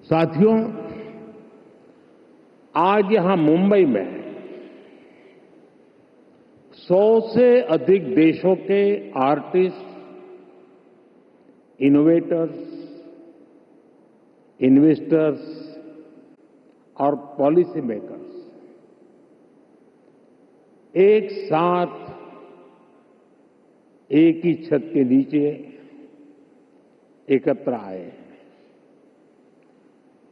साथियों, आज यहां मुंबई में 100 से अधिक देशों के आर्टिस्ट, इनोवेटर्स, इन्वेस्टर्स और पॉलिसी मेकर्स एक साथ एक ही छत के नीचे एकत्र आए हैं।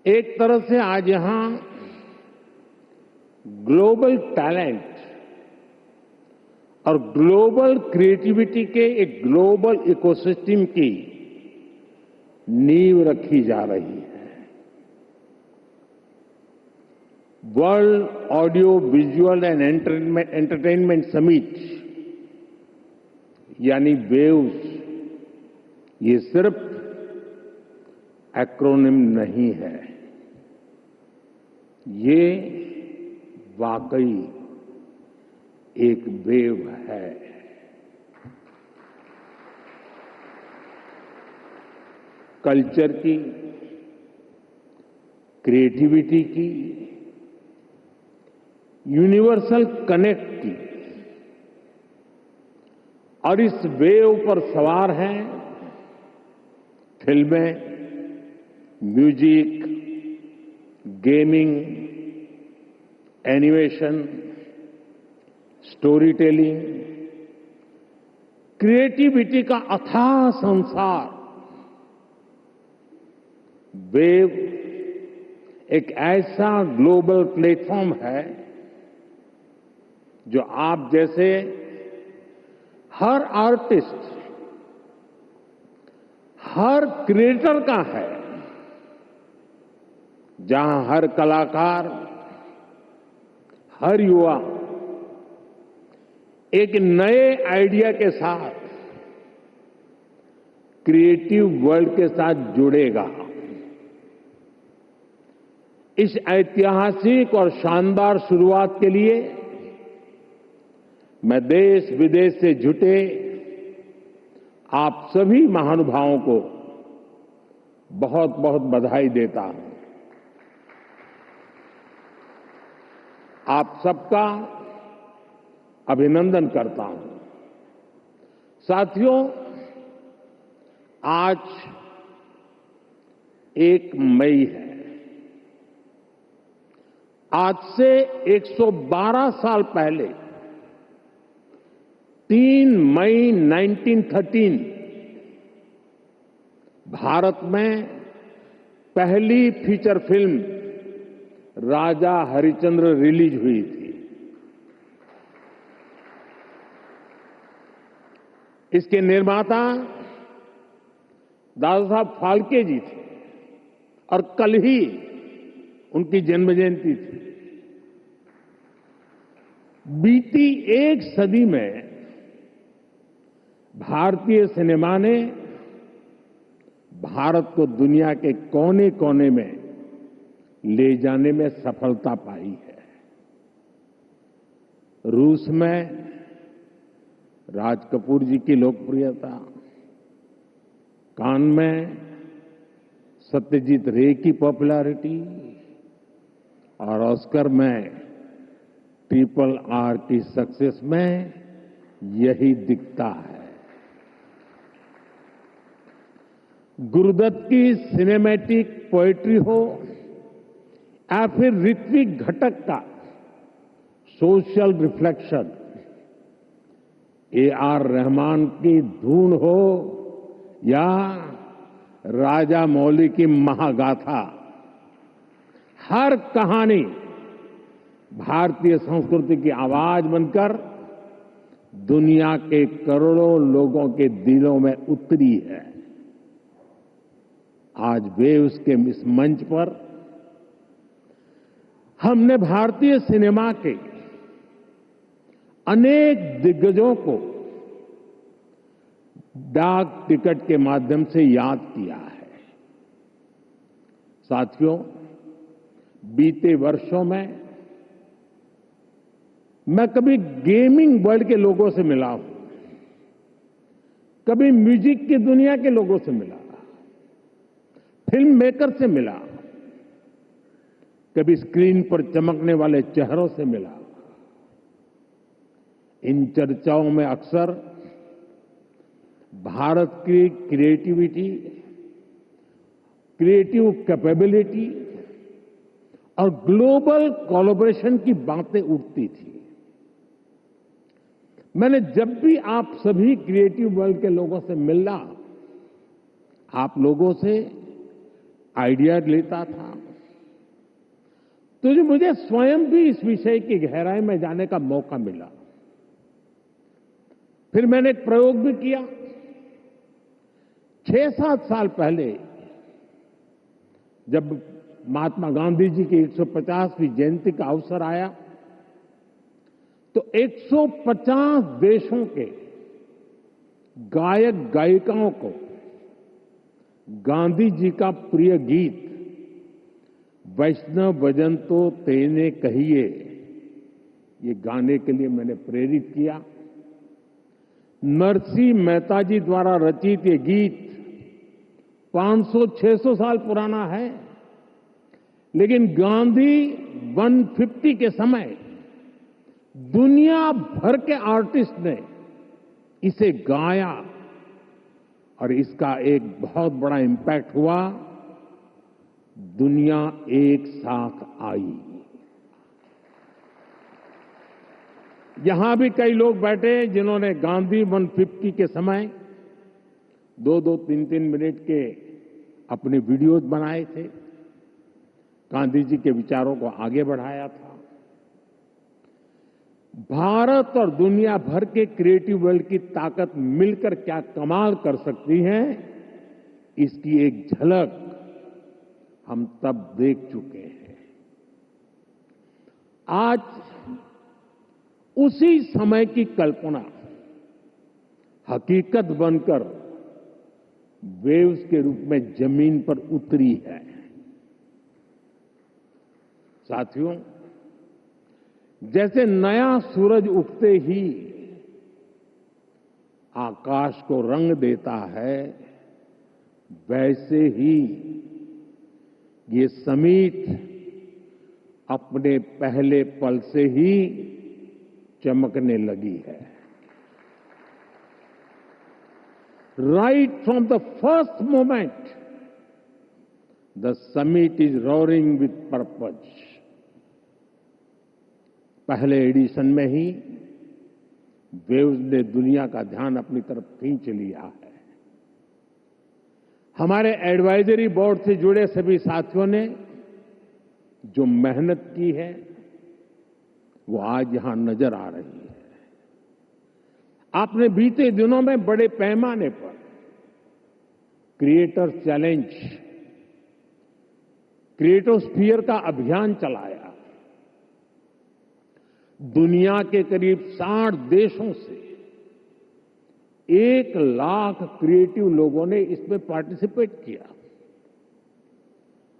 एक तरह से आज यहां ग्लोबल टैलेंट और ग्लोबल क्रिएटिविटी के एक ग्लोबल इकोसिस्टम की नींव रखी जा रही है। World audio visual and entertainment summit यानी वेव्स, ये सिर्फ एक्रोनिम नहीं है, ये वाकई एक वेव है। कल्चर की, क्रिएटिविटी की, यूनिवर्सल कनेक्ट की, और इस वेव पर सवार हैं फिल्में, music, gaming, animation, story telling, creativity का अथाह संसार। वेव एक ऐसा ग्लोबल प्लेटफॉर्म है जो आप जैसे हर आर्टिस्ट, हर क्रिएटर का है, जहां हर कलाकार, हर युवा एक नए आइडिया के साथ क्रिएटिव वर्ल्ड के साथ जुड़ेगा। इस ऐतिहासिक और शानदार शुरुआत के लिए मैं देश विदेश से जुटे आप सभी महानुभावों को बहुत बहुत बधाई देता हूं। आप सबका अभिनंदन करता हूं। साथियों, आज 1 मई है। आज से 112 साल पहले 3 मई 1913 भारत में पहली फीचर फिल्म राजा हरिश्चंद्र रिलीज हुई थी। इसके निर्माता दादा साहब फाल्के जी थे और कल ही उनकी जन्म जयंती थी। बीती एक सदी में भारतीय सिनेमा ने भारत को दुनिया के कोने कोने में ले जाने में सफलता पाई है। रूस में राज कपूर जी की लोकप्रियता, कान में सत्यजीत रे की पॉपुलैरिटी और ऑस्कर में RRR की सक्सेस में यही दिखता है। गुरुदत्त की सिनेमैटिक पोएट्री हो या फिर ऋत्विक घटक का सोशल रिफ्लेक्शन, AR रहमान की धून हो या राजा मौली की महागाथा, हर कहानी भारतीय संस्कृति की आवाज बनकर दुनिया के करोड़ों लोगों के दिलों में उतरी है। आज वेव्स के इस मंच पर हमने भारतीय सिनेमा के अनेक दिग्गजों को डाक टिकट के माध्यम से याद किया है। साथियों, बीते वर्षों में मैं कभी गेमिंग वर्ल्ड के लोगों से मिला हूं, कभी म्यूजिक की दुनिया के लोगों से मिला, फिल्म मेकर से मिला, कभी स्क्रीन पर चमकने वाले चेहरों से मिला। इन चर्चाओं में अक्सर भारत की क्रिएटिविटी, क्रिएटिव कैपेबिलिटी और ग्लोबल कोलैबोरेशन की बातें उठती थी। मैंने जब भी आप सभी क्रिएटिव वर्ल्ड के लोगों से मिला, आप लोगों से आइडिया लेता था, तो मुझे स्वयं भी इस विषय की गहराई में जाने का मौका मिला। फिर मैंने एक प्रयोग भी किया। 6-7 साल पहले जब महात्मा गांधी जी की 150वीं जयंती का अवसर आया, तो 150 देशों के गायक गायिकाओं को गांधी जी का प्रिय गीत वैष्णव भजन तो तेने कहिए, ये गाने के लिए मैंने प्रेरित किया। नरसिंह मेहता जी द्वारा रचित ये गीत 500-600 साल पुराना है, लेकिन गांधी 150 के समय दुनिया भर के आर्टिस्ट ने इसे गाया और इसका एक बहुत बड़ा इम्पैक्ट हुआ। दुनिया एक साथ आई। यहां भी कई लोग बैठे जिन्होंने गांधी 150 के समय 2-2, 3-3 मिनट के अपने वीडियोज बनाए थे, गांधी जी के विचारों को आगे बढ़ाया था। भारत और दुनिया भर के क्रिएटिव वर्ल्ड की ताकत मिलकर क्या कमाल कर सकती है, इसकी एक झलक हम तब देख चुके हैं। आज उसी समय की कल्पना हकीकत बनकर वेव्स के रूप में जमीन पर उतरी है। साथियों, जैसे नया सूरज उगते ही आकाश को रंग देता है, वैसे ही ये समिट अपने पहले पल से ही चमकने लगी है। Right from the first moment the summit is roaring with purpose. पहले एडिशन में ही वेव्स ने दुनिया का ध्यान अपनी तरफ खींच लिया है। हमारे एडवाइजरी बोर्ड से जुड़े सभी साथियों ने जो मेहनत की है, वो आज यहां नजर आ रही है। आपने बीते दिनों में बड़े पैमाने पर क्रिएटर चैलेंज, क्रिएटोस्फीयर का अभियान चलाया। दुनिया के करीब 60 देशों से 1 लाख क्रिएटिव लोगों ने इसमें पार्टिसिपेट किया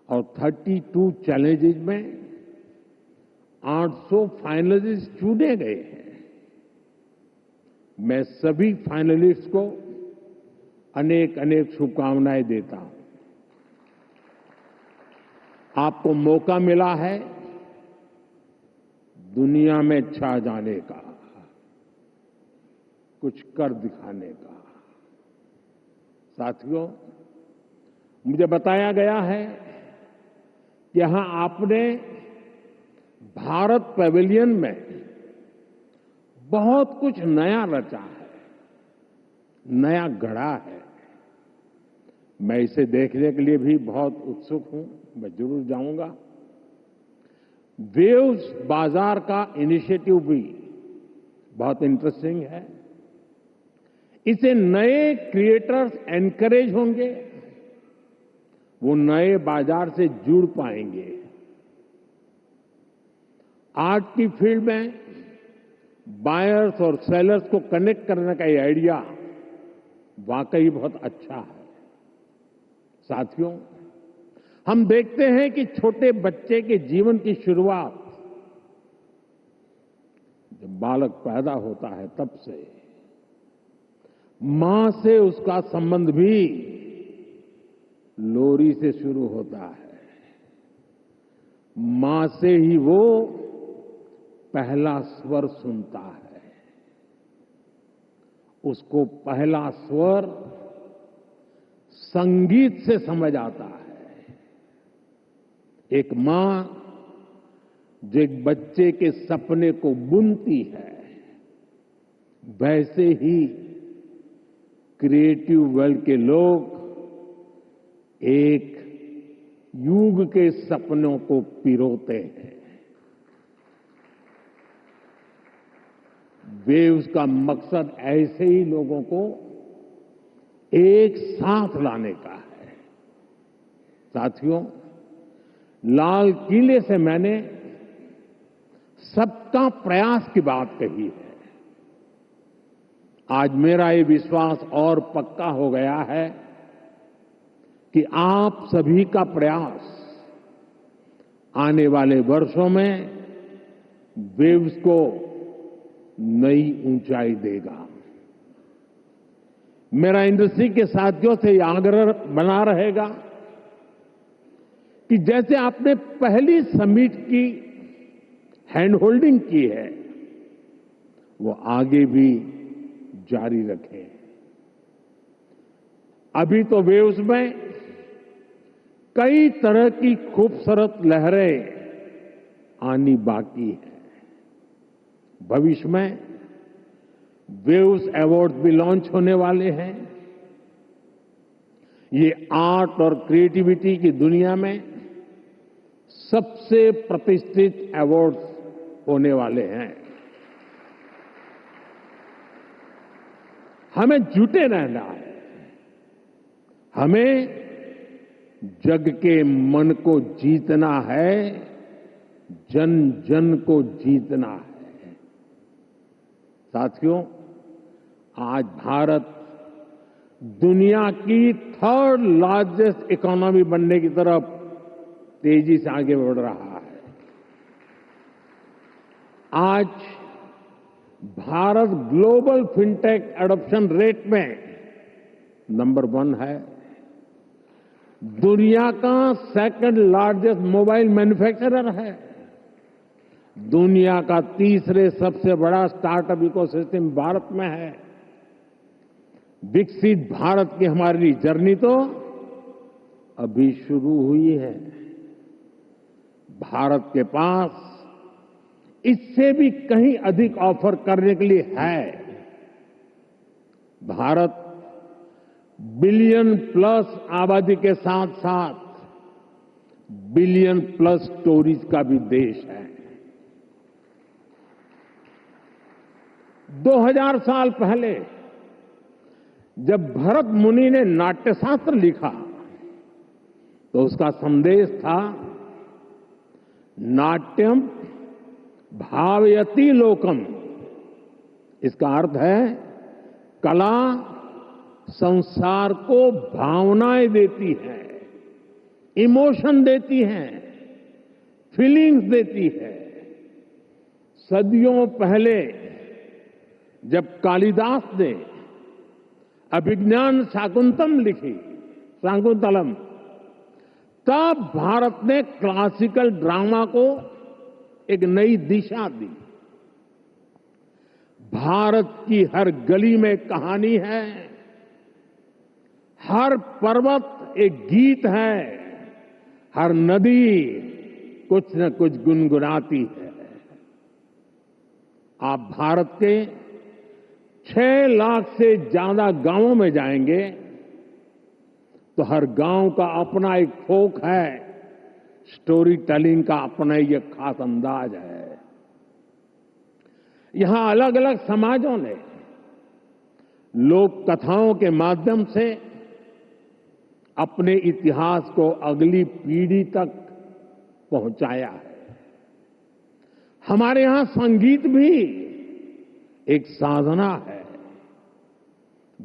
और 32 चैलेंजेस में 800 फाइनलिस्ट चुने गए हैं। मैं सभी फाइनलिस्ट को अनेक अनेक शुभकामनाएं देता हूं। आपको मौका मिला है दुनिया में छा जाने का, कुछ कर दिखाने का। साथियों, मुझे बताया गया है कि यहां आपने भारत पैवेलियन में बहुत कुछ नया रचा है, नया गढ़ा है। मैं इसे देखने के लिए भी बहुत उत्सुक हूं। मैं जरूर जाऊंगा। वेव्स बाजार का इनिशिएटिव भी बहुत इंटरेस्टिंग है। इसे नए क्रिएटर्स एनकरेज होंगे, वो नए बाजार से जुड़ पाएंगे। आर्ट की फील्ड में बायर्स और सेलर्स को कनेक्ट करने का ये आइडिया वाकई बहुत अच्छा है। साथियों, हम देखते हैं कि छोटे बच्चे के जीवन की शुरुआत जब बालक पैदा होता है तब से मां से उसका संबंध भी लोरी से शुरू होता है। मां से ही वो पहला स्वर सुनता है। उसको पहला स्वर संगीत से समझ आता है। एक मां जो एक बच्चे के सपने को बुनती है, वैसे ही क्रिएटिव वर्ल्ड के लोग एक युग के सपनों को पिरोते हैं। वेव्स का मकसद ऐसे ही लोगों को एक साथ लाने का है। साथियों, लाल किले से मैंने सबका प्रयास की बात कही है। आज मेरा ये विश्वास और पक्का हो गया है कि आप सभी का प्रयास आने वाले वर्षों में वेव्स को नई ऊंचाई देगा। मेरा इंडस्ट्री के साथियों से यह आग्रह बना रहेगा कि जैसे आपने पहली समिट की हैंड होल्डिंग की है, वो आगे भी जारी रखें। अभी तो वेव्स में कई तरह की खूबसूरत लहरें आनी बाकी है। भविष्य में वेव्स अवार्ड भी लॉन्च होने वाले हैं। ये आर्ट और क्रिएटिविटी की दुनिया में सबसे प्रतिष्ठित अवार्ड्स होने वाले हैं। हमें जुटे रहना है। हमें जग के मन को जीतना है, जन जन को जीतना है। साथियों, आज भारत दुनिया की थर्ड लार्जेस्ट इकोनॉमी बनने की तरफ तेजी से आगे बढ़ रहा है। आज Bharat global fintech adoption rate में नंबर 1 है। दुनिया का सेकंड लार्जेस्ट मोबाइल मैन्युफैक्चरर है। दुनिया का तीसरे सबसे बड़ा स्टार्टअप इकोसिस्टम भारत में है। विकसित भारत की हमारी जर्नी तो अभी शुरू हुई है। भारत के पास इससे भी कहीं अधिक ऑफर करने के लिए है। भारत बिलियन प्लस आबादी के साथ साथ बिलियन प्लस स्टोरीज का भी देश है। 2000 साल पहले जब भरत मुनि ने नाट्यशास्त्र लिखा तो उसका संदेश था, नाट्यम भावयति लोकम। इसका अर्थ है कला संसार को भावनाएं देती है, इमोशन देती है, फीलिंग्स देती है। सदियों पहले जब कालिदास ने अभिज्ञान शाकुंतलम लिखी, शाकुंतलम, तब भारत ने क्लासिकल ड्रामा को एक नई दिशा दी। भारत की हर गली में कहानी है, हर पर्वत एक गीत है, हर नदी कुछ न कुछ गुनगुनाती है। आप भारत के 6 लाख से ज्यादा गांवों में जाएंगे तो हर गांव का अपना एक फोक है, स्टोरी टेलिंग का अपना ये खास अंदाज है। यहां अलग अलग समाजों ने लोक कथाओं के माध्यम से अपने इतिहास को अगली पीढ़ी तक पहुंचाया है। हमारे यहां संगीत भी एक साधना है।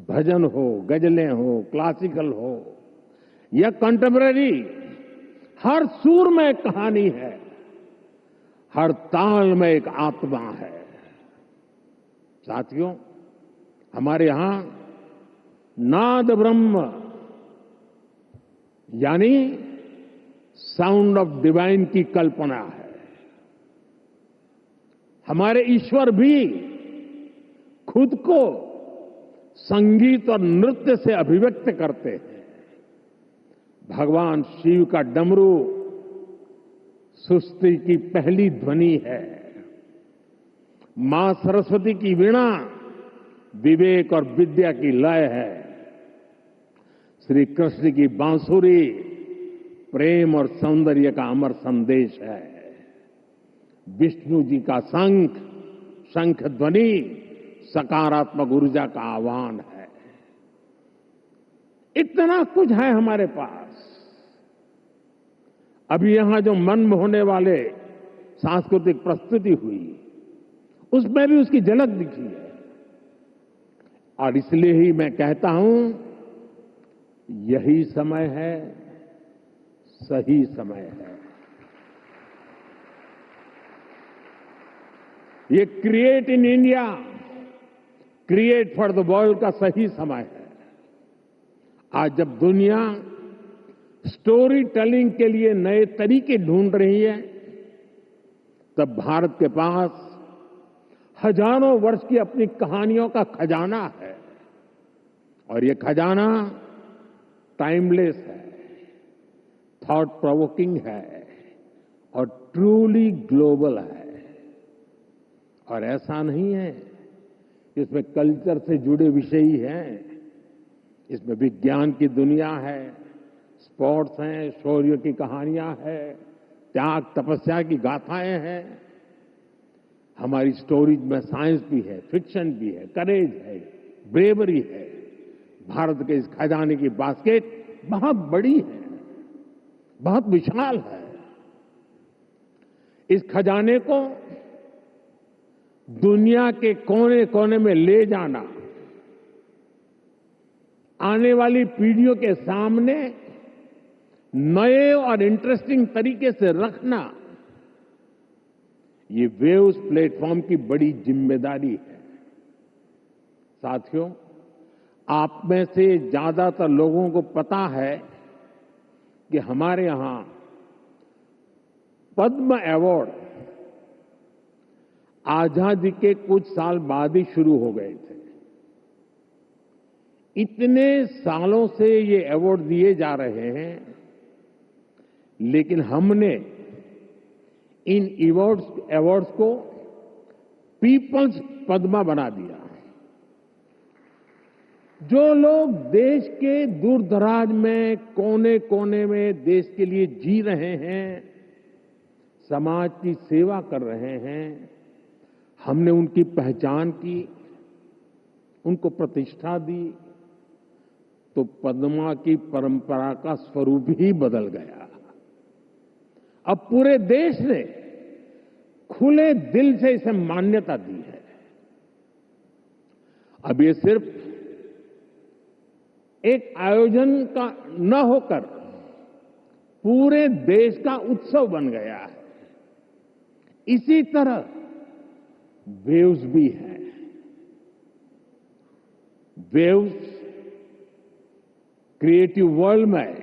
भजन हो, गजलें हो, क्लासिकल हो या कंटेम्पररी, हर सुर में एक कहानी है, हर ताल में एक आत्मा है। साथियों, हमारे यहां नाद ब्रह्म यानी साउंड ऑफ डिवाइन की कल्पना है। हमारे ईश्वर भी खुद को संगीत और नृत्य से अभिव्यक्त करते हैं। भगवान शिव का डमरू सृष्टि की पहली ध्वनि है। मां सरस्वती की वीणा विवेक और विद्या की लय है। श्री कृष्ण की बांसुरी प्रेम और सौंदर्य का अमर संदेश है। विष्णु जी का शंख ध्वनि सकारात्मक ऊर्जा का आह्वान है। इतना कुछ है हमारे पास। अभी यहां जो मन मोहने वाले सांस्कृतिक प्रस्तुति हुई, उसमें भी उसकी झलक दिखी है। और इसलिए ही मैं कहता हूं, यही समय है, सही समय है। ये create in India, create for the world का सही समय है। आज जब दुनिया स्टोरी टेलिंग के लिए नए तरीके ढूंढ रही है, तब भारत के पास हजारों वर्ष की अपनी कहानियों का खजाना है। और ये खजाना टाइमलेस है, थॉट प्रोवोकिंग है और ट्रूली ग्लोबल है। और ऐसा नहीं है कि इसमें कल्चर से जुड़े विषय ही हैं। इसमें विज्ञान की दुनिया है, स्पोर्ट्स हैं, शौर्य की कहानियां हैं, त्याग तपस्या की गाथाएं हैं। हमारी स्टोरीज में साइंस भी है, फिक्शन भी है, करेज है, ब्रेवरी है। भारत के इस खजाने की बास्केट बहुत बड़ी है, बहुत विशाल है। इस खजाने को दुनिया के कोने कोने में ले जाना, आने वाली पीढ़ियों के सामने नए और इंटरेस्टिंग तरीके से रखना, ये वेव्स प्लेटफॉर्म की बड़ी जिम्मेदारी है। साथियों, आप में से ज्यादातर लोगों को पता है कि हमारे यहां पद्म अवार्ड आजादी के कुछ साल बाद ही शुरू हो गए थे। इतने सालों से ये अवार्ड दिए जा रहे हैं, लेकिन हमने इन अवार्ड्स को पीपल्स पद्मा बना दिया। जो लोग देश के दूर दराज में, कोने कोने में देश के लिए जी रहे हैं, समाज की सेवा कर रहे हैं, हमने उनकी पहचान की, उनको प्रतिष्ठा दी, तो पद्मा की परंपरा का स्वरूप ही बदल गया। अब पूरे देश ने खुले दिल से इसे मान्यता दी है। अब ये सिर्फ एक आयोजन का न होकर पूरे देश का उत्सव बन गया है। इसी तरह वेव्स भी है। वेव्स क्रिएटिव वर्ल्ड में,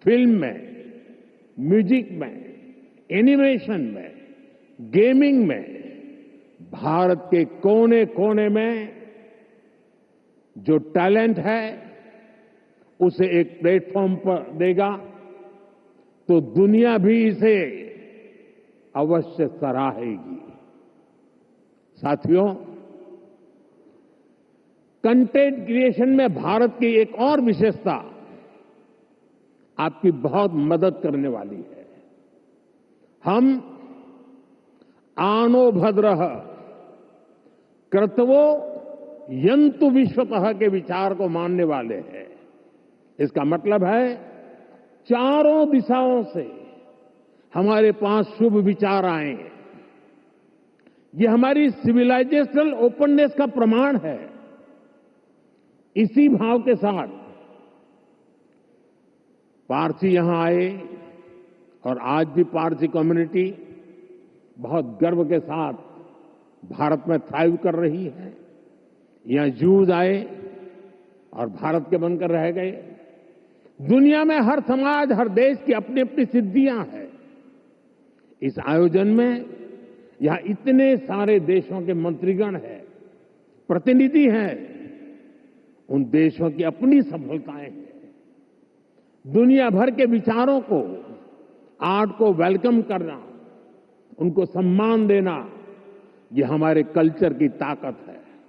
फिल्म में, म्यूजिक में, एनिमेशन में, गेमिंग में, भारत के कोने कोने में जो टैलेंट है, उसे एक प्लेटफॉर्म पर देगा तो दुनिया भी इसे अवश्य सराहेगी। साथियों, कंटेंट क्रिएशन में भारत की एक और विशेषता आपकी बहुत मदद करने वाली है। हम आनो भद्रः कर्तवो यंतु विश्वतः के विचार को मानने वाले हैं। इसका मतलब है चारों दिशाओं से हमारे पास शुभ विचार आए। ये हमारी सिविलाइजेशनल ओपननेस का प्रमाण है। इसी भाव के साथ पारसी यहां आए और आज भी पारसी कम्युनिटी बहुत गर्व के साथ भारत में थ्राइव कर रही है। यहां जूज आए और भारत के बनकर रह गए। दुनिया में हर समाज, हर देश की अपनी अपनी सिद्धियां हैं। इस आयोजन में यहां इतने सारे देशों के मंत्रीगण हैं, प्रतिनिधि हैं। उन देशों की अपनी सफलताएं हैं। दुनिया भर के विचारों को, आर्ट को वेलकम करना, उनको सम्मान देना, ये हमारे कल्चर की ताकत है।